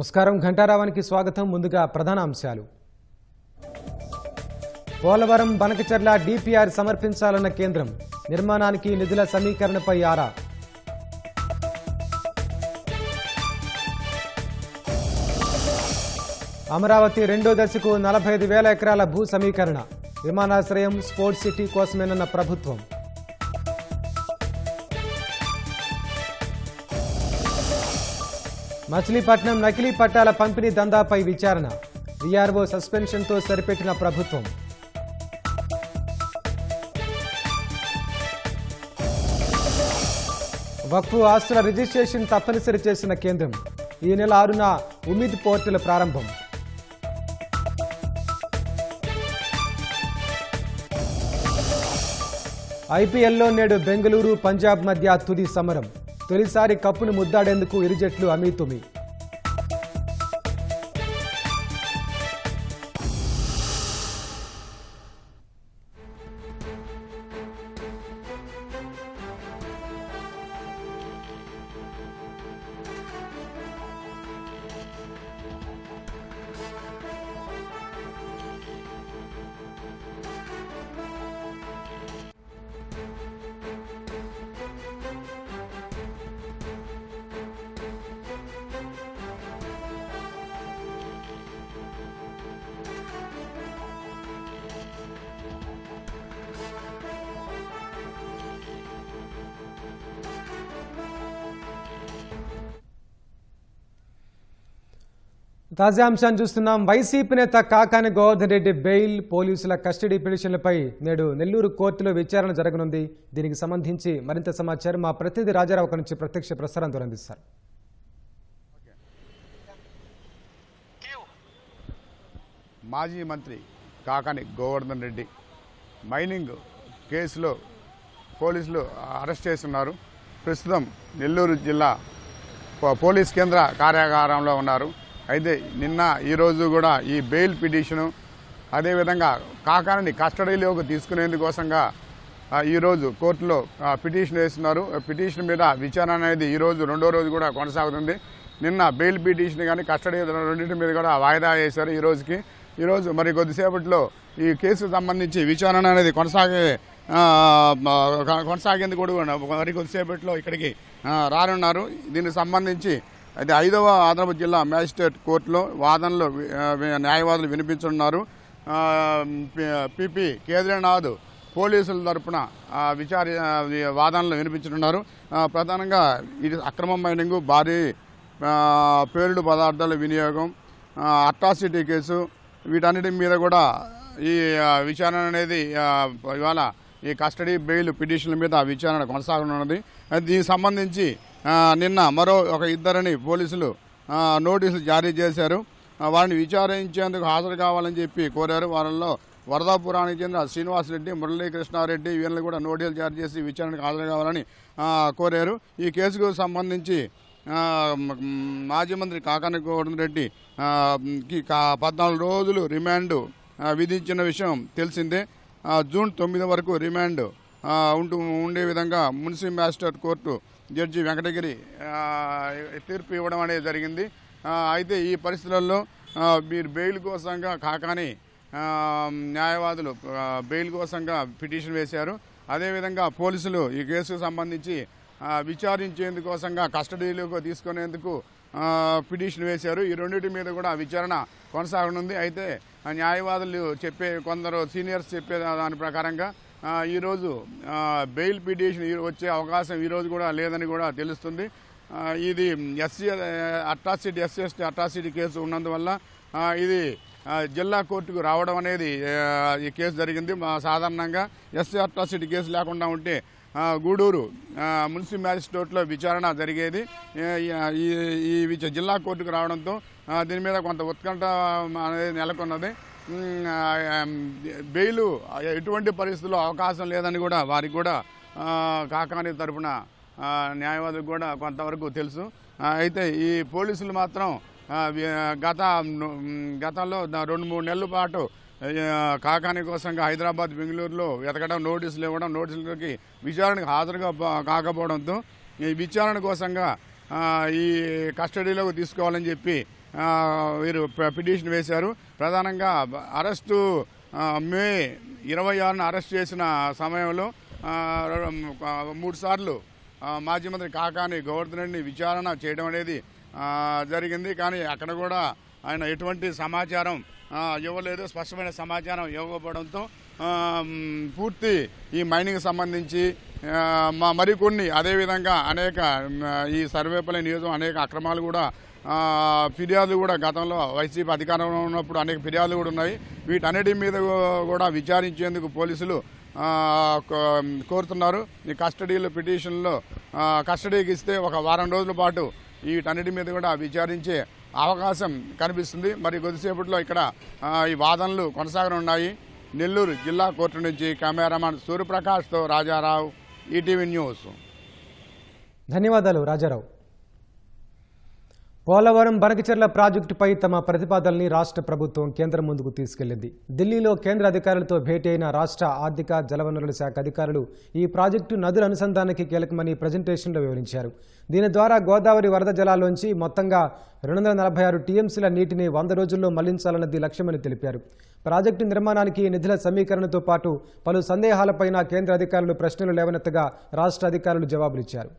నమస్కారం. ఘంటారావానికి స్వాగతం. ముందుగా ప్రధాన అంశాలు. పోలవరం బనకచర్ల డిపిఆర్ సమర్పించాలన్న కేంద్రం, నిర్మాణానికి నిధుల సమీకరణపై ఆరా. అమరావతి రెండో దశకు 45,000 ఎకరాల భూ సమీకరణ, విమానాశ్రయం స్పోర్ట్స్ సిటీ కోసమేనన్న ప్రభుత్వం. మచిలీపట్నం నకిలీ పట్టాల పంపిణీ దందాపై విచారణ, వీఆర్ఓ సస్పెన్షన్తో సరిపెట్టిన ప్రభుత్వం. వక్ఫ్ ఆస్తుల రిజిస్ట్రేషన్ తప్పనిసరి చేసిన కేంద్రం, ఈ నెల 6న ఉమీద్ పోర్టల్ ప్రారంభం. ఐపీఎల్లో నేడు బెంగళూరు పంజాబ్ మధ్య తుది సమరం, తొలిసారి కప్పును ముద్దాడేందుకు ఇరు జట్లు అమీతుమీ. తాజా అంశాన్ని చూస్తున్నాం. వైసీపీ నేత కాకాని గోవర్ధన్ రెడ్డి బెయిల్, పోలీసుల కస్టడీ పిటిషన్లపై నేడు నెల్లూరు కోర్టులో విచారణ జరగనుంది. దీనికి సంబంధించి మరింత సమాచారం మా ప్రతినిధి రాజారావు నుంచి ప్రత్యక్ష ప్రసారం ద్వారా అందిస్తారు. మాజీ మంత్రి కాకాని గోవర్ధన్ రెడ్డి మైనింగ్ కేసులో పోలీసులు అరెస్ట్ చేస్తున్నారు. ప్రస్తుతం నెల్లూరు జిల్లా పోలీస్ కేంద్ర కార్యాగారంలో ఉన్నారు. అయితే నిన్న ఈరోజు కూడా ఈ బెయిల్ పిటిషను, అదేవిధంగా కాకాని కస్టడీలోకి తీసుకునేందుకోసంగా ఈరోజు కోర్టులో పిటిషన్ వేస్తున్నారు. పిటిషన్ మీద విచారణ అనేది ఈరోజు రెండో రోజు కూడా కొనసాగుతుంది. నిన్న బెయిల్ పిటిషన్ కానీ కస్టడీ రెండింటి మీద కూడా వాయిదా వేశారు ఈరోజుకి. ఈరోజు మరి కొద్దిసేపట్లో ఈ కేసుకు సంబంధించి విచారణ అనేది కొనసాగేందుకు కూడా మరి కొద్దిసేపట్లో ఇక్కడికి రానున్నారు. దీనికి సంబంధించి అయితే 5వ ఆదిలాబాద్ జిల్లా మ్యాజిస్ట్రేట్ కోర్టులో వాదనలు న్యాయవాదులు వినిపించనున్నారు. పిపి కేదార్నాథ్ పోలీసుల తరపున వాదనలు వినిపించనున్నారు. ప్రధానంగా ఇది అక్రమ మైనింగ్, భారీ పేలుడు పదార్థాల వినియోగం, అట్రాసిటీ కేసు, వీటన్నిటి మీద కూడా ఈ విచారణ అనేది ఇవాళ ఈ కస్టడీ బెయిల్ పిటిషన్ల మీద విచారణ కొనసాగనున్నది. దీనికి సంబంధించి నిన్న మరో ఒక ఇద్దరిని పోలీసులు నోటీసులు జారీ చేశారు. వారిని విచారించేందుకు హాజరు కావాలని చెప్పి కోరారు. వారిలో వరదాపురానికి చెందిన శ్రీనివాసరెడ్డి, మురళీకృష్ణారెడ్డి వీళ్ళని కూడా నోటీసులు జారీ చేసి విచారణకు హాజరు కావాలని కోరారు. ఈ కేసుకు సంబంధించి మాజీ మంత్రి కాకాని గోవర్ధన్ రెడ్డికి 14 రోజులు రిమాండ్ విధించిన విషయం తెలిసిందే. జూన్ 9 వరకు రిమాండ్ ఉండే విధంగా municipal magistrate court judge Venkatagiri తీర్పు ఇవ్వడం అనేది జరిగింది. అయితే ఈ పరిస్థితులలో మీరు బెయిల్ కోసంగా కాకాని న్యాయవాదులు బెయిల్ కోసంగా పిటిషన్ వేశారు. అదేవిధంగా పోలీసులు ఈ కేసుకు సంబంధించి విచారించేందుకోసంగా కస్టడీలోకి తీసుకునేందుకు పిటిషన్ వేశారు. ఈ రెండింటి మీద కూడా విచారణ కొనసాగనుంది. అయితే న్యాయవాదులు కొందరు సీనియర్స్ చెప్పే దాని ప్రకారంగా ఈరోజు బెయిల్ పిటిషన్ వచ్చే అవకాశం ఈరోజు కూడా లేదని కూడా తెలుస్తుంది. ఇది ఎస్సీ అట్రాసిటీ కేసు ఉన్నందువల్ల ఇది జిల్లా కోర్టుకు రావడం అనేది ఈ కేసు జరిగింది. సాధారణంగా ఎస్సీ అట్రాసిటీ కేసు లేకుండా ఉంటే గూడూరు మున్సిపల్ మ్యాజిస్ట్రేట్లో విచారణ జరిగేది. ఈ జిల్లా కోర్టుకు రావడంతో దీని మీద కొంత ఉత్కంఠ అనేది నెలకొన్నది. బెయిలు ఎటువంటి పరిస్థితుల్లో అవకాశం లేదని కూడా వారికి కూడా కాకాని తరపున న్యాయవాదులకు కూడా కొంతవరకు తెలుసు. అయితే ఈ పోలీసులు మాత్రం గతంలో 2-3 నెలల పాటు కాకాని కోసంగా హైదరాబాద్, బెంగళూరులో వెతకడం, నోటీసులు ఇవ్వడం, నోటీసులకి విచారణకు హాజరుగా కాకపోవడంతో ఈ విచారణ కోసంగా ఈ కస్టడీలోకి తీసుకోవాలని చెప్పి వీరు పిటిషన్ వేశారు. ప్రధానంగా అరెస్టు మే 26న అరెస్ట్ చేసిన సమయంలో 3 సార్లు మాజీ మంత్రి కాకాని గోవర్ధన్ రెడ్డిని విచారణ చేయడం అనేది జరిగింది. కానీ అక్కడ కూడా ఆయన ఎటువంటి సమాచారం ఇవ్వలేదు. స్పష్టమైన సమాచారం ఇవ్వకపోవడంతో పూర్తి ఈ మైనింగ్ సంబంధించి మరికొన్ని అదేవిధంగా అనేక ఈ సర్వేపల్లి నియోజకవర్గం అనేక అక్రమాలు కూడా ఫిర్యాదులు కూడా గతంలో వైసీపీ అధికారంలో ఉన్నప్పుడు అనేక ఫిర్యాదులు కూడా ఉన్నాయి. వీటన్నిటి మీద కూడా విచారించేందుకు పోలీసులు కోరుతున్నారు. ఈ కస్టడీలో పిటిషన్లో కస్టడీకి ఇస్తే ఒక వారం రోజుల పాటు వీటన్నిటి మీద కూడా విచారించే అవకాశం కనిపిస్తుంది. మరి కొద్దిసేపట్లో ఇక్కడ ఈ వాదనలు కొనసాగనున్నాయి. నెల్లూరు జిల్లా కోర్టు నుంచి కెమెరామాన్ సూర్యప్రకాష్తో రాజారావు, ఈటీవీ న్యూస్. ధన్యవాదాలు రాజారావు. పోలవరం బనకచెర్ల ప్రాజెక్టుపై తమ ప్రతిపాదనల్ని రాష్ట్ర ప్రభుత్వం కేంద్రం ముందుకు తీసుకెళ్లింది. ఢిల్లీలో కేంద్ర అధికారులతో భేటీ అయిన రాష్ట్ర ఆర్థిక జలవనరుల శాఖ అధికారులు ఈ ప్రాజెక్టు నదుల అనుసంధానానికి కీలకమని ప్రజెంటేషన్లో వివరించారు. దీని ద్వారా గోదావరి వరద జలాల్లోంచి మొత్తంగా 246 టీఎంసీల నీటిని 100 రోజుల్లో మళ్లించాలన్నది లక్ష్యమని తెలిపారు. ప్రాజెక్టు నిర్మాణానికి నిధుల సమీకరణతో పాటు పలు సందేహాలపైన కేంద్ర అధికారులు ప్రశ్నలు లేవనెత్తగా రాష్ట్ర అధికారులు జవాబులిచ్చారు.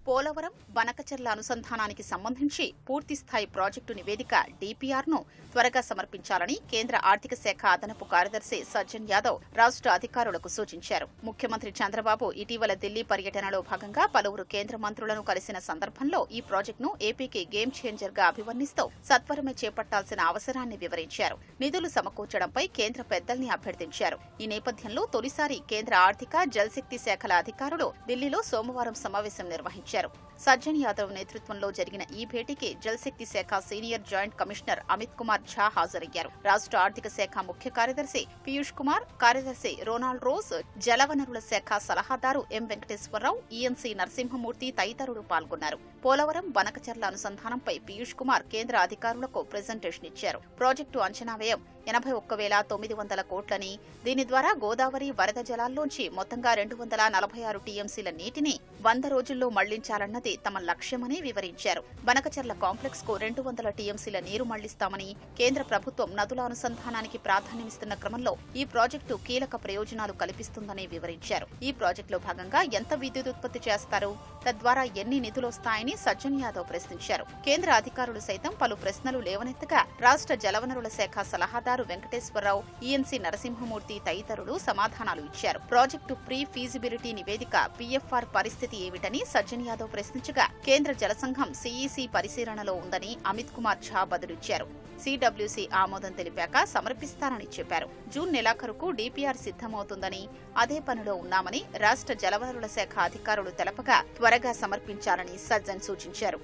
పోలవరం బనకచెర్ల అనుసంధానానికి సంబంధించి పూర్తిస్థాయి ప్రాజెక్టు నివేదిక డీపీఆర్ను త్వరగా సమర్పించాలని కేంద్ర ఆర్థిక శాఖ అదనపు కార్యదర్శి సజ్జన్ యాదవ్ రాష్ట్ర అధికారులకు సూచించారు. ముఖ్యమంత్రి చంద్రబాబు ఇటీవల ఢిల్లీ పర్యటనలో భాగంగా పలువురు కేంద్ర మంత్రులను కలిసిన సందర్భంలో ఈ ప్రాజెక్టును ఏపీకి గేమ్ చేంజర్ గా అభివర్ణిస్తూ సత్వరమే చేపట్టాల్సిన అవసరాన్ని వివరించారు. నిధులు సమకూర్చడంపై కేంద్ర పెద్దల్ని అభ్యర్థించారు. ఈ నేపథ్యంలో తొలిసారి కేంద్ర ఆర్థిక జలశక్తి శాఖల అధికారులు ఢిల్లీలో సోమవారం సమావేశం నిర్వహించారు. సజ్జన్ యాదవ్ నేతృత్వంలో జరిగిన ఈ భేటీకి జలశక్తి శాఖ senior joint commissioner Amit Kumar Jha హాజరయ్యారు. రాష్ట్ర ఆర్థిక శాఖ ముఖ్య కార్యదర్శి పీయూష్ కుమార్, కార్యదర్శి రోనాల్డ్ రోజ్, జలవనరుల శాఖ సలహాదారు ఎం వెంకటేశ్వరరావు, ఈఎన్సీ నరసింహమూర్తి తదితరులు పాల్గొన్నారు. పోలవరం బనకచెర్ల అనుసంధానంపై పీయూష్ కుమార్ కేంద్ర అధికారులకు ప్రెజెంటేషన్ ఇచ్చారు. ప్రాజెక్టు అంచనా వ్యయం 81,900 కోట్లని, దీని ద్వారా గోదావరి వరద జలాల్లోంచి మొత్తంగా 246 టీఎంసీల నీటిని 100 రోజుల్లో మళ్లించాలన్నది తమ లక్ష్యమని వివరించారు. బనకచెర్ల కాంప్లెక్స్ కు 200 టీఎంసీల నీరు మళ్లిస్తామని, కేంద్ర ప్రభుత్వం నదుల అనుసంధానానికి ప్రాధాన్యమిస్తున్న క్రమంలో ఈ ప్రాజెక్టు కీలక ప్రయోజనాలు కల్పిస్తుందని వివరించారు. ఈ ప్రాజెక్టులో భాగంగా ఎంత విద్యుత్ ఉత్పత్తి చేస్తారు, తద్వారా ఎన్ని నిధులొస్తాయని సజ్జన్ యాదవ్ ప్రశ్నించారు. కేంద్ర అధికారులు సైతం పలు ప్రశ్నలు లేవనెత్తగా రాష్ట్ర జలవనరుల శాఖ సలహాదారు వెంకటేశ్వరరావు, ఈఎన్సీ నరసింహమూర్తి తదితరులు సమాధానాలు ఇచ్చారు. ప్రాజెక్టు ప్రీ ఫీజిబిలిటీ నివేదిక పీఎఫ్ఆర్ పరిస్థితి ఏమిటని సజ్జన్ యాదవ్ ప్రశ్నించగా కేంద్ర జలసంఘం సీఈసీ పరిశీలనలో ఉందని అమిత్ కుమార్ ఝా బదులిచ్చారు. సిడబ్ల్యూసీ ఆమోదం తెలిపాక సమర్పిస్తారని చెప్పారు. జూన్ నెలాఖరుకు డీపీఆర్ సిద్ధమవుతుందని, అదే పనిలో ఉన్నామని రాష్ట్ర జలవనరుల శాఖ అధికారులు తెలపగా త్వరగా సమర్పించాలని సజ్జన్ సూచించారు.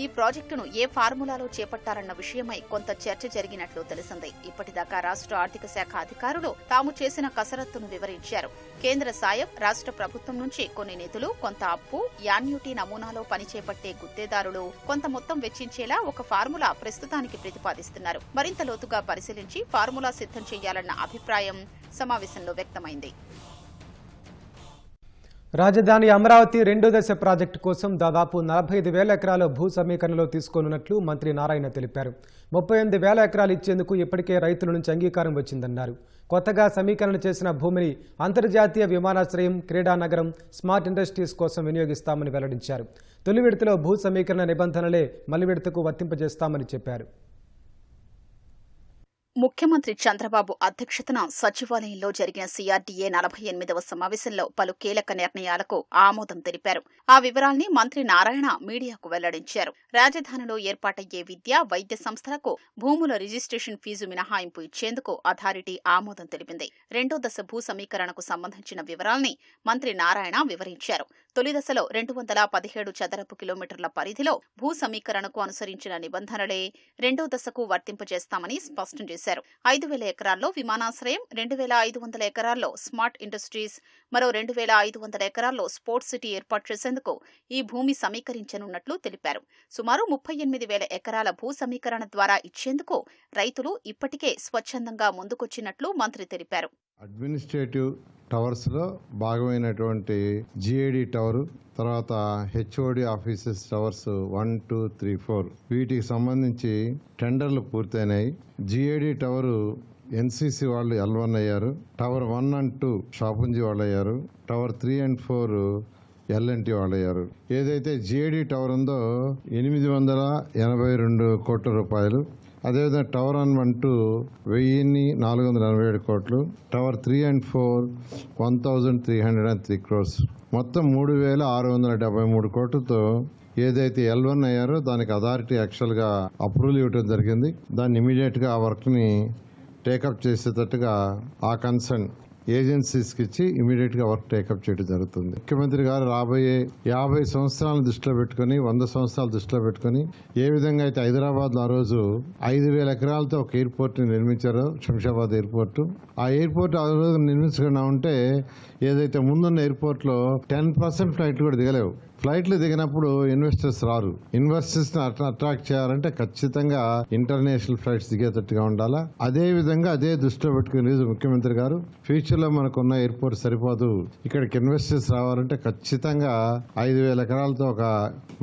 ఈ ప్రాజెక్టును ఏ ఫార్ములాలో చేపట్టాలన్న విషయమై కొంత చర్చ జరిగినట్లు తెలిసింది. ఇప్పటిదాకా రాష్ట్ర ఆర్థిక శాఖ అధికారులు తాము చేసిన కసరత్తును వివరించారు. కేంద్ర సాయం, రాష్ట్ర ప్రభుత్వం నుంచి కొన్ని నిధులు, కొంత అప్పు, యాన్యుటీ నమూనాలో పనిచేపట్టే గుత్తేదారులు కొంత మొత్తం వెచ్చించేలా ఒక ఫార్ములా ప్రస్తుతానికి ప్రతిపాదిస్తున్నారు. మరింత లోతుగా పరిశీలించి ఫార్ములా సిద్ధం చేయాలన్న అభిప్రాయం సమావేశంలో వ్యక్తమైంది. రాజధాని అమరావతి 2వ దశ ప్రాజెక్టు కోసం దాదాపు 45,000 ఎకరాల భూ సమీకరణలో తీసుకోనున్నట్లు మంత్రి నారాయణ తెలిపారు. 38,000 ఎకరాలు ఇచ్చేందుకు ఇప్పటికే రైతుల నుంచి అంగీకారం వచ్చిందన్నారు. కొత్తగా సమీకరణ చేసిన భూమిని అంతర్జాతీయ విమానాశ్రయం, క్రీడానగరం, స్మార్ట్ ఇండస్ట్రీస్ కోసం వినియోగిస్తామని వెల్లడించారు. తొలి విడతలో భూ సమీకరణ నిబంధనలే మలి విడతకు వర్తింపజేస్తామని చెప్పారు. ముఖ్యమంత్రి చంద్రబాబు అధ్యక్షతన సచివాలయంలో జరిగిన సీఆర్డీఏ 48వ సమావేశంలో పలు కీలక నిర్ణయాలకు ఆమోదం తెలిపారు. ఆ వివరాల్ని మంత్రి నారాయణ మీడియాకు వెల్లడించారు. రాజధానిలో ఏర్పాటయ్యే విద్య, వైద్య సంస్థలకు భూముల రిజిస్ట్రేషన్ ఫీజు మినహాయింపు ఇచ్చేందుకు అథారిటీ ఆమోదం తెలిపింది. 2వ దశ భూ సమీకరణకు సంబంధించిన వివరాల్ని మంత్రి నారాయణ వివరించారు. తొలి దశలో 217 చదరపు కిలోమీటర్ల పరిధిలో భూ సమీకరణకు అనుసరించిన నిబంధనలే రెండో దశకు వర్తింపజేస్తామని స్పష్టం చేశారు. 5,000 ఎకరాల్లో విమానాశ్రయం, 2,500 ఎకరాల్లో స్మార్ట్ ఇండస్ట్రీస్, మరో 2,500 ఎకరాల్లో స్పోర్ట్స్ సిటీ ఏర్పాటు చేసేందుకు ఈ భూమి సమీకరించనున్నట్లు తెలిపారు. సుమారు 38,000 ఎకరాల భూ సమీకరణ ద్వారా ఇచ్చేందుకు రైతులు ఇప్పటికే స్వచ్ఛందంగా ముందుకొచ్చినట్లు మంత్రి తెలిపారు. అడ్మినిస్ట్రేటివ్ టవర్స్లో భాగమైనటువంటి జిఐడి టవర్, తర్వాత హెచ్ఓడి ఆఫీసెస్ టవర్స్ 1, 2, 3, 4 వీటికి సంబంధించి టెండర్లు పూర్తయినాయి. జిఐడి టవరు ఎన్సీసీ వాళ్ళు L1 అయ్యారు, టవర్ 1 and 2 షాపుంజీ వాళ్ళు అయ్యారు, టవర్ 3 and 4 L&T వాళ్ళు అయ్యారు. ఏదైతే జిఐడి టవర్ ఉందో 882 కోట్ల రూపాయలు, అదేవిధంగా టవర్ 1 and 2 1,487 కోట్లు, టవర్ 3 and 4 1,303 crores, మొత్తం 3,673 కోట్లతో ఏదైతే L1 అయ్యారో దానికి అథారిటీ యాక్చువల్గా అప్రూవల్ ఇవ్వడం జరిగింది. దాన్ని ఇమీడియట్గా ఆ వర్క్ని టేకప్ చేసేటట్టుగా ఆ కన్సర్న్ ఏజెన్సీస్కి ఇచ్చి ఇమీడియట్గా వర్క్ టేకప్ చేయడం జరుగుతుంది. ముఖ్యమంత్రి గారు రాబోయే 50 సంవత్సరాలను దృష్టిలో పెట్టుకుని, 100 సంవత్సరాలు దృష్టిలో పెట్టుకుని ఏ విధంగా అయితే హైదరాబాద్లో ఆ రోజు 5,000 ఎకరాలతో ఒక ఎయిర్పోర్ట్ని నిర్మించారో, శంషాబాద్ ఎయిర్పోర్టు, ఆ ఎయిర్పోర్ట్ ఆ రోజు నిర్మించకుండా ఉంటే ఏదైతే ముందున్న ఎయిర్పోర్ట్లో 10% ఫ్లైట్లు కూడా దిగలేవు. ఫ్లైట్లు దిగినప్పుడు ఇన్వెస్టర్స్ రారు. ఇన్వెస్టర్స్ని అట్రాక్ట్ చేయాలంటే ఖచ్చితంగా ఇంటర్నేషనల్ ఫ్లైట్స్ దిగేటట్టుగా ఉండాలా. అదే విధంగా అదే దృష్టిలో పెట్టుకుని ముఖ్యమంత్రి గారు ఫ్యూచర్లో మనకున్న ఎయిర్పోర్ట్ సరిపోదు, ఇక్కడికి ఇన్వెస్టర్స్ రావాలంటే ఖచ్చితంగా 5,000 ఎకరాలతో ఒక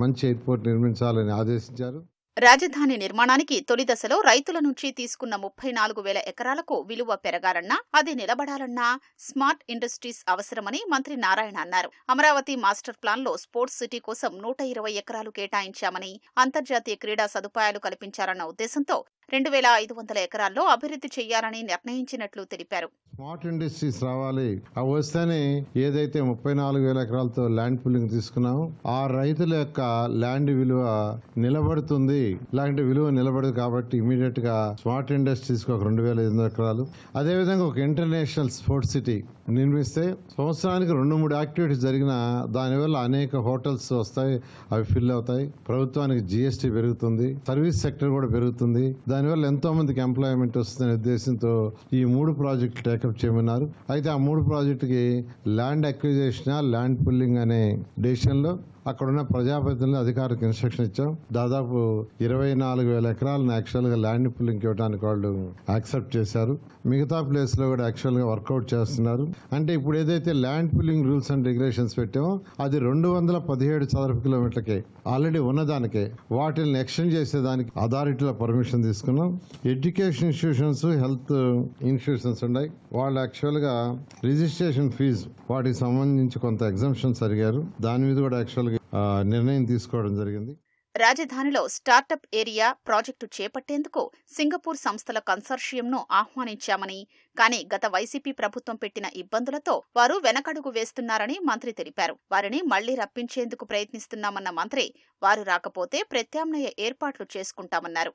మంచి ఎయిర్పోర్ట్ నిర్మించాలని ఆదేశించారు. రాజధాని నిర్మాణానికి తొలి దశలో రైతుల నుంచి తీసుకున్న 34,000 ఎకరాలకు విలువ పెరగాలన్నా, అది నిలబడాలన్నా స్మార్ట్ ఇండస్ట్రీస్ అవసరమని మంత్రి నారాయణ అన్నారు. అమరావతి మాస్టర్ ప్లాన్లో స్పోర్ట్స్ సిటీ కోసం 120 ఎకరాలు కేటాయించామని, అంతర్జాతీయ క్రీడా సదుపాయాలు కల్పించాలన్న ఉద్దేశంతో 2,500 ఎకరాల్లో అభివృద్ధి చేయాలని నిర్ణయించినట్లు తెలిపారు. స్మార్ట్ ఇండస్ట్రీస్ రావాలి, అవి వస్తేనే ఏదైతే 34,000 ఎకరాలతో ల్యాండ్ పూలింగ్ తీసుకున్నామో ఆ రైతుల యొక్క ల్యాండ్ విలువ నిలబడుతుంది. ఇలాంటి విలువ నిలబడదు కాబట్టి ఇమీడియట్ గా స్మార్ట్ ఇండస్ట్రీస్ కి ఒక 2,500 ఎకరాలు, అదేవిధంగా ఒక ఇంటర్నేషనల్ స్పోర్ట్స్ సిటీ నిర్మిస్తే సంవత్సరానికి 2-3 యాక్టివిటీస్ జరిగినా దానివల్ల అనేక హోటల్స్ వస్తాయి, అవి ఫిల్ అవుతాయి, ప్రభుత్వానికి GST పెరుగుతుంది, సర్వీస్ సెక్టర్ కూడా పెరుగుతుంది, దానివల్ల ఎంతో మందికి ఎంప్లాయ్మెంట్ వస్తుందనే ఉద్దేశంతో ఈ 3 ప్రాజెక్టులు టేకప్ చేయమన్నారు. అయితే ఆ 3 ప్రాజెక్టుకి ల్యాండ్ అక్విజిషన్, ల్యాండ్ పుల్లింగ్ అనే డెసిషన్లో అక్కడున్న ప్రజాప్రతినిధులు అధికారులకు ఇన్స్ట్రక్షన్ ఇచ్చాం. దాదాపు 24,000 ఎకరాలను యాక్చువల్గా ల్యాండ్ పుల్లింగ్ ఇవ్వడానికి వాళ్ళు యాక్సెప్ట్ చేశారు. మిగతా ప్లేస్లో కూడా యాక్చువల్గా వర్కౌట్ చేస్తున్నారు. అంటే ఇప్పుడు ఏదైతే land pulling rules and regulations పెట్టామో అది 217 చదరపు కిలోమీటర్లకే ఆల్రెడీ ఉన్నదానికే, వాటిని ఎక్స్టెండ్ చేసేదానికి అథారిటీలో పర్మిషన్ తీసుకున్నాం. ఎడ్యుకేషన్ ఇన్స్టిట్యూషన్స్, హెల్త్ ఇన్స్టిట్యూషన్స్ ఉన్నాయి, వాళ్ళు యాక్చువల్గా రిజిస్ట్రేషన్ ఫీజు వాటికి సంబంధించి కొంత ఎగ్జంప్షన్స్ అడిగారు. దాని మీద కూడా యాక్చువల్గా నిర్ణయం తీసుకోవడం జరిగింది. రాజధానిలో స్టార్టప్ ఏరియా ప్రాజెక్టు చేపట్టేందుకు సింగపూర్ సంస్థల కన్సార్షియంను ఆహ్వానించామని, కానీ గత వైసీపీ ప్రభుత్వం పెట్టిన ఇబ్బందులతో వారు వెనకడుగు వేస్తున్నారని మంత్రి తెలిపారు. వారిని మళ్లీ రప్పించేందుకు ప్రయత్నిస్తున్నామన్న మంత్రి, వారు రాకపోతే ప్రత్యామ్నాయ ఏర్పాట్లు చేసుకుంటామన్నారు.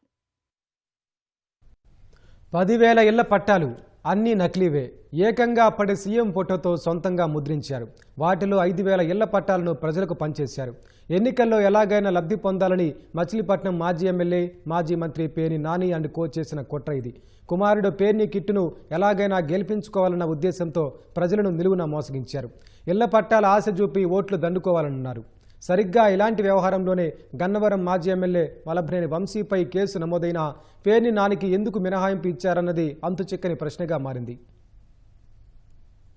10,000 ఇళ్ల పట్టాలు అన్నీ నకిలీవే. ఏకంగా అప్పటి సీఎం ఫోటోతో సొంతంగా ముద్రించారు. వాటిలో 5,000 ఇళ్ల పట్టాలను ప్రజలకు పంచేశారు. ఎన్నికల్లో ఎలాగైనా లబ్ధి పొందాలని మచిలీపట్నం మాజీ ఎమ్మెల్యే, మాజీ మంత్రి పేర్ని నాని అండ్ కో చేసిన కుట్ర ఇది. కుమారుడు పేర్ని కిట్టును ఎలాగైనా గెలిపించుకోవాలన్న ఉద్దేశంతో ప్రజలను నిలువున మోసగించారు. ఇళ్ల పట్టాల ఆశ చూపి ఓట్లు దండుకోవాలన్నారు. సరిగ్గా ఇలాంటి వ్యవహారంలోనే గన్నవరం మాజీ ఎమ్మెల్యే వలభనేని వంశీపై కేసు నమోదైన పేర్ని నానికి ఎందుకు మినహాయింపు ఇచ్చారన్నది అంతుచిక్కని ప్రశ్నగా మారింది.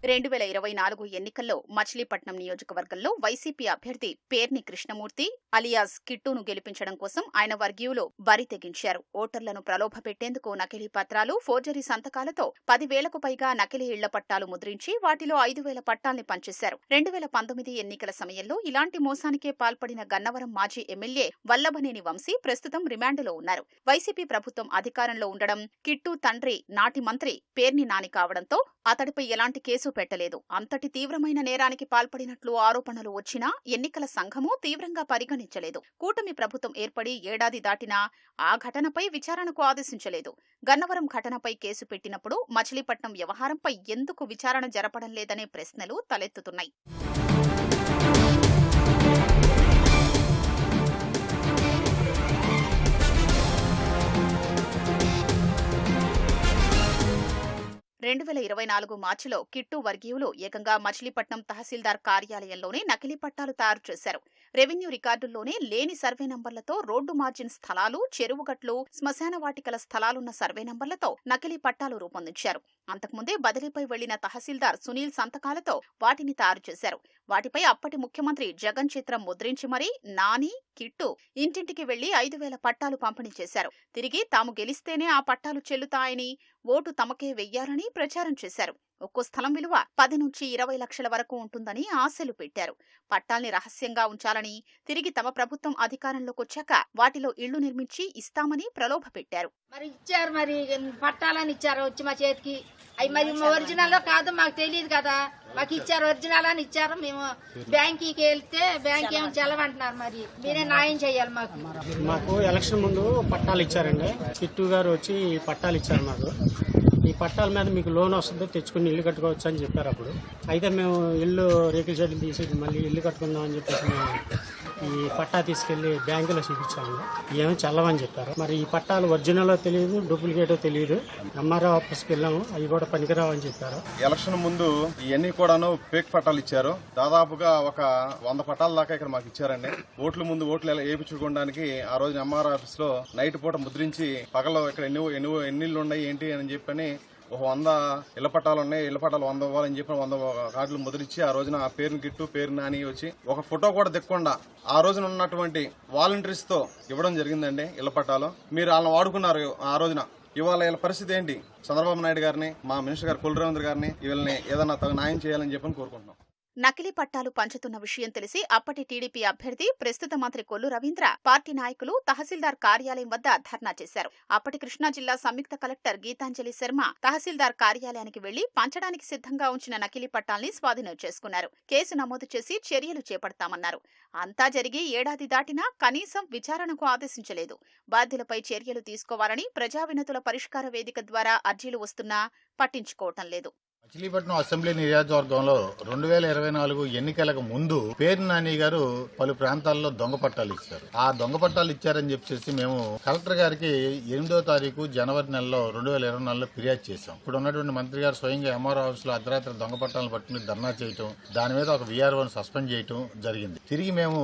2024 ఎన్నికల్లో మచిలీపట్నం నియోజకవర్గంలో వైసీపీ అభ్యర్థి పేర్ని కృష్ణమూర్తి అలియాస్ కిట్టును గెలిపించడం కోసం ఆయన వర్గీయులు బరి తెగించారు. ఓటర్లను ప్రలోభపెట్టేందుకు నకిలీ పత్రాలు, ఫోర్జరీ సంతకాలతో 10,000కు పైగా నకిలీ ఇళ్ల పట్టాలు ముద్రించి వాటిలో 5,000 పట్టాల్ని పంచేశారు. 2019 ఎన్నికల సమయంలో ఇలాంటి మోసానికే పాల్పడిన గన్నవరం మాజీ ఎమ్మెల్యే వల్లభనేని వంశీ ప్రస్తుతం రిమాండ్లో ఉన్నారు. వైసీపీ ప్రభుత్వం అధికారంలో ఉండడం, కిట్టు తండ్రి నాటి మంత్రి పేర్ని నాని కావడంతో అతడిపై ఎలాంటి కేసు పెట్టలేదు. అంతటి తీవ్రమైన నేరానికి పాల్పడినట్లు ఆరోపణలు వచ్చినా ఎన్నికల సంఘము తీవ్రంగా పరిగణించలేదు. కూటమి ప్రభుత్వం ఏర్పడి ఏడాది దాటినా ఆ ఘటనపై విచారణకు ఆదేశించలేదు. గన్నవరం ఘటనపై కేసు పెట్టినప్పుడు మచిలీపట్నం వ్యవహారంపై ఎందుకు విచారణ జరపడం లేదనే ప్రశ్నలు తలెత్తుతున్నాయి. 2024 మార్చిలో కిట్టు వర్గీయులు ఏకంగా మచిలీపట్నం తహసీల్దార్ కార్యాలయంలోనే నకిలీ పట్టాలు తయారు చేశారు. రెవెన్యూ రికార్డుల్లోనే లేని సర్వే నంబర్లతో రోడ్డు మార్జిన్ స్థలాలు, చెరువుగట్లు, శ్మశాన వాటికల స్థలాలున్న సర్వే నంబర్లతో నకిలీ పట్టాలు రూపొందించారు. అంతకుముందే బదిలీపై వెళ్లిన తహసీల్దార్ సునీల్ సంతకాలతో వాటిని తయారు చేశారు. వాటిపై అప్పటి ముఖ్యమంత్రి జగన్ చిత్రం ముద్రించి మరీ నాని, కిట్టు ఇంటింటికి వెళ్లి 5,000 పట్టాలు పంపిణీ చేశారు. తిరిగి తాము గెలిస్తేనే ఆ పట్టాలు చెల్లుతాయని, ఓటు తమకే వెయ్యాలని ప్రచారం చేశారు. ఒక్కో స్థలం విలువ 10 నుంచి 20 లక్షల వరకు ఉంటుందని ఆశలు పెట్టారు. పట్టాల్ని రహస్యంగా ఉంచాలని, తిరిగి తమ ప్రభుత్వం అధికారంలోకి వచ్చాక వాటిలో ఇళ్లు నిర్మించి ఇస్తామని ప్రలోభ పెట్టారు. మరి ఇచ్చారు, మరి పట్టాలని ఇచ్చారు వచ్చి మా చేతికి. అవి మరి ఒరిజినల్ కాదు మాకు తెలియదు కదా, మాకు ఇచ్చారు ఒరిజినల్ అని ఇచ్చారు. మేము బ్యాంకీకి వెళ్తే బ్యాంక్ ఏమో చెల్లమంటున్నారు. మరి మీరే న్యాయం చేయాలి మాకు ఎలక్షన్ ముందు పట్టాలు ఇచ్చారండి. కిట్టు గారు వచ్చి పట్టాలు ఇచ్చారు మాకు. ఈ పట్టాల మీద మీకు లోన్ వస్తుందో తెచ్చుకుని ఇల్లు కట్టుకోవచ్చు అని చెప్పారు అప్పుడు. అయితే మేము ఇల్లు రేకుల షెడ్లు తీసి మళ్ళీ ఇల్లు కట్టుకుందాం అని చెప్పేసి మేము ఈ పట్టా తీసుకెళ్లి బ్యాంకులో చూపించాము. ఏమో చల్లవని చెప్పారు. మరి ఈ పట్టాలు ఒరిజినలో తెలియదు, డూప్లికేటో తెలియదు. ఎంఆర్ఓ ఆఫీస్కి వెళ్ళాము, అవి కూడా పనికిరావని చెప్పారు. ఎలక్షన్ ముందు ఇవన్నీ కూడాను ఫేక్ పట్టాలు ఇచ్చారు. దాదాపుగా ఒక 100 పట్టాల దాకా ఇక్కడ మాకు ఇచ్చారండి. ఓట్ల ముందు ఓట్లు వేయించుకోవడానికి ఆ రోజు ఎంఆర్ఓ ఆఫీస్ లో నైట్ పూట ముద్రించి పగలో ఇక్కడ ఎన్ని ఇళ్ళు ఉన్నాయి ఏంటి అని చెప్పని ఒక 100 ఇళ్ల పట్టాలు ఉన్నాయి, ఇళ్ల పట్టాలు 100 ఇవ్వాలని చెప్పి 100 కార్డులు ముద్రించి ఆ రోజున ఆ పేరుని కిట్టు, పేరు నాని వచ్చి ఒక ఫోటో కూడా దిక్కకుండా ఆ రోజున ఉన్నటువంటి వాలంటీర్స్ తో ఇవ్వడం జరిగిందండి ఇళ్ల పట్టాలు. మీరు వాళ్ళని వాడుకున్నారు ఆ రోజున. ఇవాళ వీళ్ళ పరిస్థితి ఏంటి? చంద్రబాబు నాయుడు గారిని, మా మినిస్టర్ గారు కొల్లు రవీంద్ర గారిని వీళ్ళని ఏదైనా న్యాయం చేయాలని చెప్పని కోరుకుంటున్నాం. నకిలీ పట్టాలు పంచుతున్న విషయం తెలిసి అప్పటి టీడీపీ అభ్యర్థి, ప్రస్తుత మంత్రి కొల్లు రవీంద్ర, పార్టీ నాయకులు తహసీల్దార్ కార్యాలయం వద్ద ధర్నా చేశారు. అప్పటి కృష్ణా జిల్లా సంయుక్త కలెక్టర్ గీతాంజలి శర్మ తహసీల్దార్ కార్యాలయానికి వెళ్లి పంచడానికి సిద్ధంగా ఉంచిన నకిలీ పట్టాల్ని స్వాధీనం చేసుకున్నారు. కేసు నమోదు చేసి చర్యలు చేపడతామన్నారు. అంతా జరిగి ఏడాది దాటినా కనీసం విచారణకు ఆదేశించలేదు. బాధ్యులపై చర్యలు తీసుకోవాలని ప్రజా వినతుల పరిష్కార వేదిక ద్వారా అర్జీలు వస్తున్నా పట్టించుకోవటం లేదు. మచిలీపట్నం అసెంబ్లీ నియోజకవర్గంలో 2024 ఎన్నికలకు ముందు పేరు నాని గారు పలు ప్రాంతాల్లో దొంగ పట్టాలు ఇచ్చారు. ఆ దొంగ పట్టాలు ఇచ్చారని చెప్పేసి మేము కలెక్టర్ గారికి 8వ తారీఖు జనవరి నెలలో 2024లో ఫిర్యాదు చేశాం. ఇప్పుడు ఉన్నటువంటి మంత్రి గారు స్వయంగా ఎంఆర్ఓ ఆఫీస్ లో అర్ధరాత్రి దొంగ పట్టాలను పట్టుకుని ధర్నా చేయటం, దాని మీద ఒక VROను సస్పెండ్ చేయటం జరిగింది. తిరిగి మేము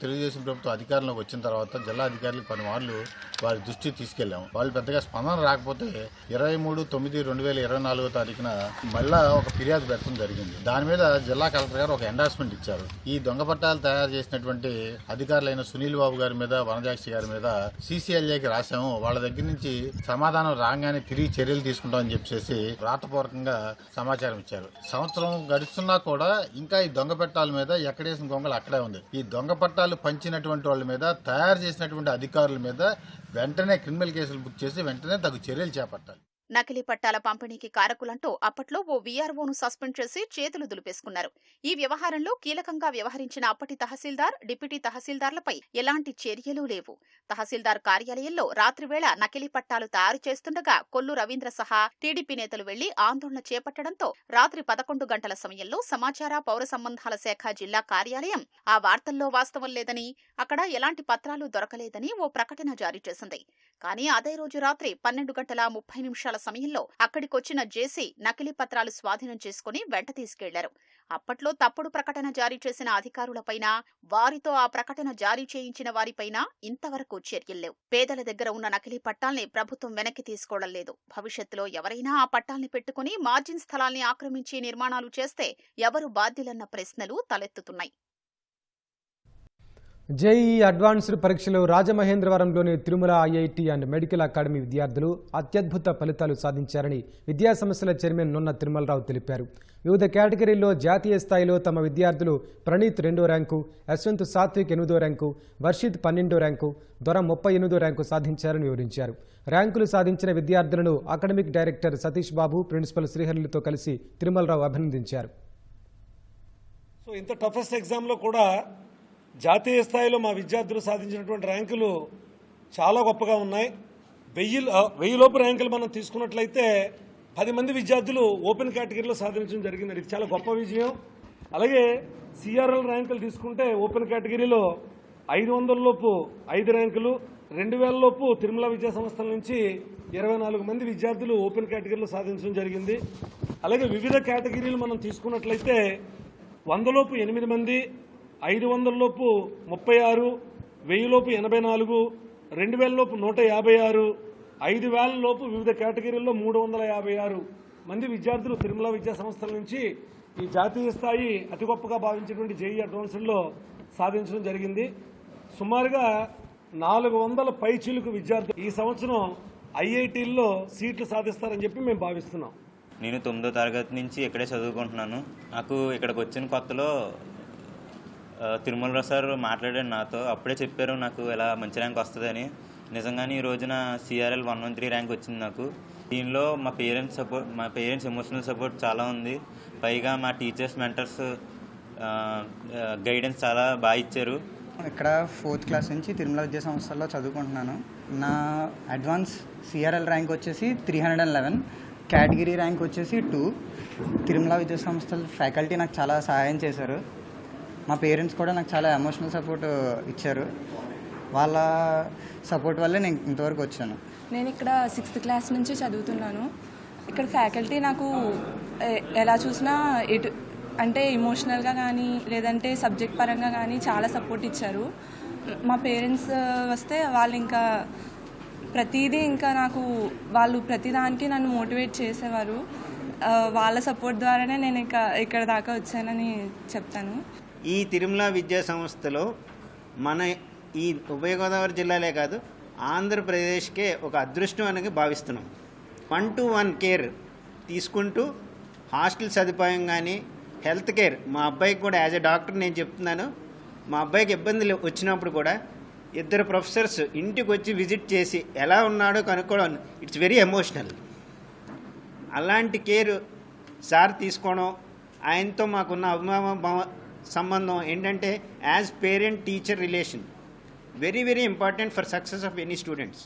తెలుగుదేశం ప్రభుత్వం అధికారంలోకి వచ్చిన తర్వాత జిల్లా అధికారులకు పలుమార్లు వారి దృష్టికి తీసుకెళ్లాము. వాళ్ళు పెద్దగా స్పందన రాకపోతే 23/9/2024 తారీఖున మళ్ళా ఒక ఫిర్యాదు పెట్టడం జరిగింది. దాని మీద జిల్లా కలెక్టర్ గారు ఒక ఎండార్స్మెంట్ ఇచ్చారు. ఈ దొంగ పట్టాలు తయారు చేసినటువంటి అధికారులైన సునీల్ బాబు గారి మీద, వనజాక్షి గారి మీద CCLAకి రాశాము. వాళ్ళ దగ్గర నుంచి సమాధానం రాగానే తిరిగి చర్యలు తీసుకుంటామని చెప్పేసి రాతపూర్వకంగా సమాచారం ఇచ్చారు. సంవత్సరం గడుస్తున్నా కూడా ఇంకా ఈ దొంగ పట్టాల మీద ఎక్కడేసిన గొంగలు అక్కడే ఉంది. ఈ దొంగ పట్టాలు పంచినటువంటి వాళ్ళ మీద, తయారు చేసినటువంటి అధికారుల మీద వెంటనే క్రిమినల్ కేసులు బుక్ చేసి వెంటనే తగు చర్యలు చేపట్టాలి. నకిలీ పట్టాల పంపిణీకి కారకులంటూ అప్పట్లో ఓ VROను సస్పెండ్ చేసి చేతులు దులిపేసుకున్నారు. ఈ వ్యవహారంలో కీలకంగా వ్యవహరించిన అప్పటి తహసీల్దార్, డిప్యూటీ తహసీల్దార్లపై ఎలాంటి చర్యలు లేవు. తహసీల్దార్ కార్యాలయంలో రాత్రివేళ నకిలీ పట్టాలు తయారు చేస్తుండగా కొల్లు రవీంద్ర సహా టీడీపీ నేతలు వెళ్లి ఆందోళన చేపట్టడంతో రాత్రి 11 గంటల సమయంలో సమాచార, పౌర సంబంధాల శాఖ జిల్లా కార్యాలయం ఆ వార్తల్లో వాస్తవం లేదని, అక్కడ ఎలాంటి పత్రాలు దొరకలేదని ఓ ప్రకటన జారీ చేసింది. కానీ అదే రోజు రాత్రి 12:30 సమయంలో అక్కడికొచ్చిన జేసీ నకిలీ పత్రాలు స్వాధీనం చేసుకుని వెంట తీసుకెళ్లారు. అప్పట్లో తప్పుడు ప్రకటన జారీ చేసిన అధికారులపైన, వారితో ఆ ప్రకటన జారీ చేయించిన వారిపైన ఇంతవరకు చర్యల్లేవు. పేదల దగ్గర ఉన్న నకిలీ పట్టాల్ని ప్రభుత్వం వెనక్కి తీసుకోవడం లేదు. భవిష్యత్తులో ఎవరైనా ఆ పట్టాల్ని పెట్టుకుని మార్జిన్ స్థలాల్ని ఆక్రమించి నిర్మాణాలు చేస్తే ఎవరు బాధ్యులన్న ప్రశ్నలు తలెత్తుతున్నాయి. జేఈఈ అడ్వాన్స్డ్ పరీక్షలో రాజమహేంద్రవరంలోని Tirumala IIT and medical academy విద్యార్థులు అత్యద్భుత ఫలితాలు సాధించారని విద్యా సంస్థల చైర్మన్ నున్న తిరుమలరావు తెలిపారు. వివిధ కేటగిరీల్లో జాతీయ స్థాయిలో తమ విద్యార్థులు ప్రణీత్ 2వ ర్యాంకు, యశ్వంత్ సాత్విక్ 8వ ర్యాంకు, వర్షిత్ 12వ ర్యాంకు, దొర 38వ ర్యాంకు సాధించారని వివరించారు. ర్యాంకులు సాధించిన విద్యార్థులను academic director Satish Babu, principal శ్రీహరిలతో కలిసి తిరుమలరావు అభినందించారు. సో ఇంత టఫెస్ట్ ఎగ్జామ్లో కూడా జాతీయ స్థాయిలో మా విద్యార్థులు సాధించినటువంటి ర్యాంకులు చాలా గొప్పగా ఉన్నాయి. 1000 లోపు ర్యాంకులు మనం తీసుకున్నట్లయితే 10 మంది విద్యార్థులు ఓపెన్ కేటగిరీలో సాధించడం జరిగింది. ఇది చాలా గొప్ప విజయం. అలాగే CRL ర్యాంకులు తీసుకుంటే ఓపెన్ కేటగిరీలో 500 లోపు 5 ర్యాంకులు, 2000 లోపు తిరుమల విద్యా సంస్థల నుంచి 24 మంది విద్యార్థులు ఓపెన్ కేటగిరీలో సాధించడం జరిగింది. అలాగే వివిధ కేటగిరీలు మనం తీసుకున్నట్లయితే 100లోపు 8 మంది, 500లోపు 36, 1000లోపు 84, 2000లోపు 156, 5000లోపు వివిధ కేటగిరీల్లో 356 మంది విద్యార్థులు తిరుమల విద్యా సంస్థల నుంచి ఈ జాతీయ స్థాయి అతి గొప్పగా భావించినటువంటి జేఈ అడ్వాన్స్డ్లో సాధించడం జరిగింది. సుమారుగా 400 పైచిలుకు విద్యార్థులు ఈ సంవత్సరం ఐఐటీల్లో సీట్లు సాధిస్తారని చెప్పి మేము భావిస్తున్నాం. నేను 9వ తరగతి నుంచి ఇక్కడే చదువుకుంటున్నాను. నాకు ఇక్కడికి వచ్చిన కొత్తలో తిరుమలరావు సార్ మాట్లాడాడు నాతో. అప్పుడే చెప్పారు నాకు ఇలా మంచి ర్యాంక్ వస్తుందని. నిజంగానే ఈ రోజున సిఆర్ఎల్ 113 ర్యాంక్ వచ్చింది నాకు. దీనిలో మా పేరెంట్స్ ఎమోషనల్ సపోర్ట్ చాలా ఉంది. పైగా మా టీచర్స్, మెంటర్స్ గైడెన్స్ చాలా బాగా ఇచ్చారు. ఇక్కడ 4th క్లాస్ నుంచి తిరుమల విద్యా సంస్థల్లో చదువుకుంటున్నాను. నా అడ్వాన్స్ సిఆర్ఎల్ ర్యాంక్ వచ్చేసి 311, కేటగిరీ ర్యాంక్ వచ్చేసి 2. తిరుమల విద్యా సంస్థల ఫ్యాకల్టీ నాకు చాలా సహాయం చేశారు. మా పేరెంట్స్ కూడా నాకు చాలా ఎమోషనల్ సపోర్ట్ ఇచ్చారు. వాళ్ళ సపోర్ట్ వల్లే నేను ఇంతవరకు వచ్చాను. నేను ఇక్కడ 6th క్లాస్ నుంచి చదువుతున్నాను. ఇక్కడ ఫ్యాకల్టీ నాకు ఎలా చూసినా అంటే ఎమోషనల్గా కానీ లేదంటే సబ్జెక్ట్ పరంగా కానీ చాలా సపోర్ట్ ఇచ్చారు. మా పేరెంట్స్ వస్తే వాళ్ళు ఇంకా ప్రతిదీ ఇంకా నాకు వాళ్ళు ప్రతిదానికి నన్ను మోటివేట్ చేసేవారు. వాళ్ళ సపోర్ట్ ద్వారానే నేను ఇక్కడ దాకా వచ్చానని చెప్తాను. ఈ తిరుమల విద్యా సంస్థలో మన ఈ ఉభయ గోదావరి జిల్లాలే కాదు ఆంధ్రప్రదేశ్కే ఒక అదృష్టం అనేది భావిస్తున్నాం. 1-to-1 కేర్ తీసుకుంటూ హాస్టల్ సదుపాయం కానీ హెల్త్ కేర్, మా అబ్బాయికి కూడా యాజ్ ఎ డాక్టర్ నేను చెప్తున్నాను, మా అబ్బాయికి ఇబ్బందులు వచ్చినప్పుడు కూడా 2 ప్రొఫెసర్స్ ఇంటికి వచ్చి విజిట్ చేసి ఎలా ఉన్నాడో కనుక్కోవడం ఇట్స్ వెరీ ఎమోషనల్. అలాంటి కేర్ సార్ తీసుకోవడం, ఆయనతో మాకున్న అభిమాన సంబంధం ఏంటంటే as parent teacher relation very very important for success of any students.